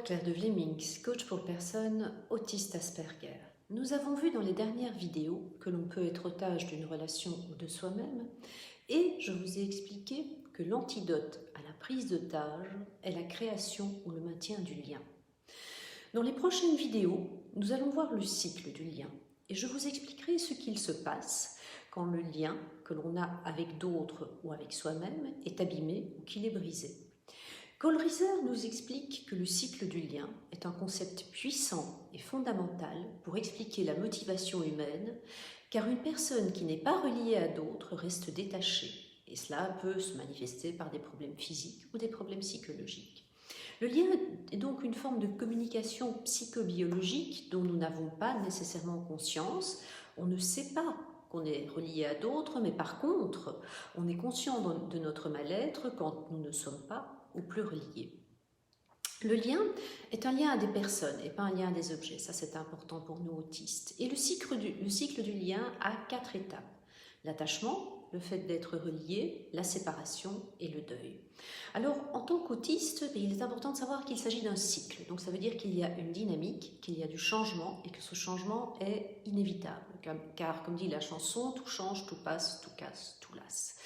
Claire de Vlemings, coach pour personnes autistes Asperger. Nous avons vu dans les dernières vidéos que l'on peut être otage d'une relation ou de soi-même et je vous ai expliqué que l'antidote à la prise d'otage est la création ou le maintien du lien. Dans les prochaines vidéos, nous allons voir le cycle du lien et je vous expliquerai ce qu'il se passe quand le lien que l'on a avec d'autres ou avec soi-même est abîmé ou qu'il est brisé. Kohlrieser nous explique que le cycle du lien est un concept puissant et fondamental pour expliquer la motivation humaine, car une personne qui n'est pas reliée à d'autres reste détachée, et cela peut se manifester par des problèmes physiques ou des problèmes psychologiques. Le lien est donc une forme de communication psychobiologique dont nous n'avons pas nécessairement conscience. On ne sait pas qu'on est relié à d'autres, mais par contre, on est conscient de notre mal-être quand nous ne sommes pas ou plus reliés. Le lien est un lien à des personnes et pas un lien à des objets. Ça, c'est important pour nous autistes. Et le cycle du lien a 4 étapes. L'attachement, le fait d'être relié, la séparation et le deuil. Alors, en tant qu'autiste, il est important de savoir qu'il s'agit d'un cycle. Donc, ça veut dire qu'il y a une dynamique, qu'il y a du changement et que ce changement est inévitable. Car, comme dit la chanson, tout change, tout passe, tout casse, tout lasse.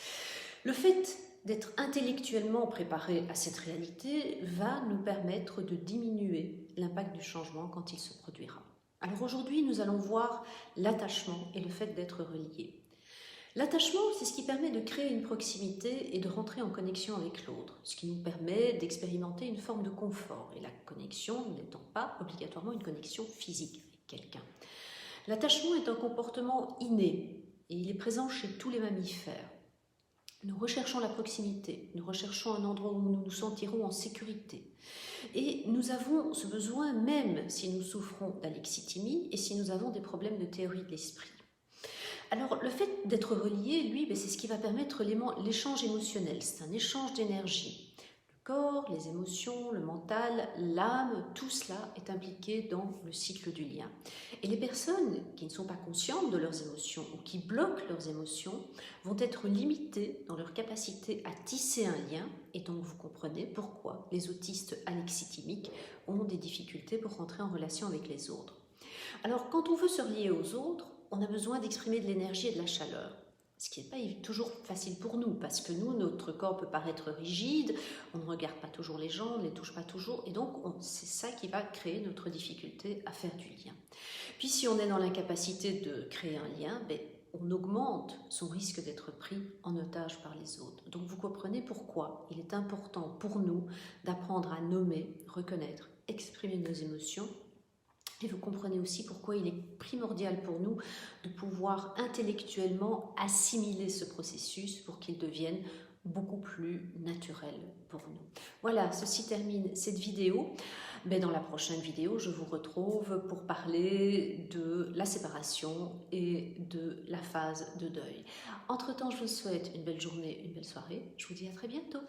Le fait d'être intellectuellement préparé à cette réalité va nous permettre de diminuer l'impact du changement quand il se produira. Alors aujourd'hui, nous allons voir l'attachement et le fait d'être relié. L'attachement, c'est ce qui permet de créer une proximité et de rentrer en connexion avec l'autre, ce qui nous permet d'expérimenter une forme de confort, et la connexion n'étant pas obligatoirement une connexion physique avec quelqu'un. L'attachement est un comportement inné et il est présent chez tous les mammifères. Nous recherchons la proximité, nous recherchons un endroit où nous nous sentirons en sécurité. Et nous avons ce besoin même si nous souffrons d'alexithymie et si nous avons des problèmes de théorie de l'esprit. Alors le fait d'être relié, lui, c'est ce qui va permettre l'échange émotionnel, c'est un échange d'énergie. Le corps, les émotions, le mental, l'âme, tout cela est impliqué dans le cycle du lien. Et les personnes qui ne sont pas conscientes de leurs émotions ou qui bloquent leurs émotions vont être limitées dans leur capacité à tisser un lien, et donc vous comprenez pourquoi les autistes alexithymiques ont des difficultés pour rentrer en relation avec les autres. Alors quand on veut se relier aux autres, on a besoin d'exprimer de l'énergie et de la chaleur. Ce qui n'est pas toujours facile pour nous, parce que nous, notre corps peut paraître rigide, on ne regarde pas toujours les gens, on ne les touche pas toujours, et donc c'est ça qui va créer notre difficulté à faire du lien. Puis si on est dans l'incapacité de créer un lien, on augmente son risque d'être pris en otage par les autres. Donc vous comprenez pourquoi il est important pour nous d'apprendre à nommer, reconnaître, exprimer nos émotions. Et vous comprenez aussi pourquoi il est primordial pour nous de pouvoir intellectuellement assimiler ce processus pour qu'il devienne beaucoup plus naturel pour nous. Voilà, ceci termine cette vidéo. Mais dans la prochaine vidéo, je vous retrouve pour parler de la séparation et de la phase de deuil. Entre-temps, je vous souhaite une belle journée, une belle soirée. Je vous dis à très bientôt.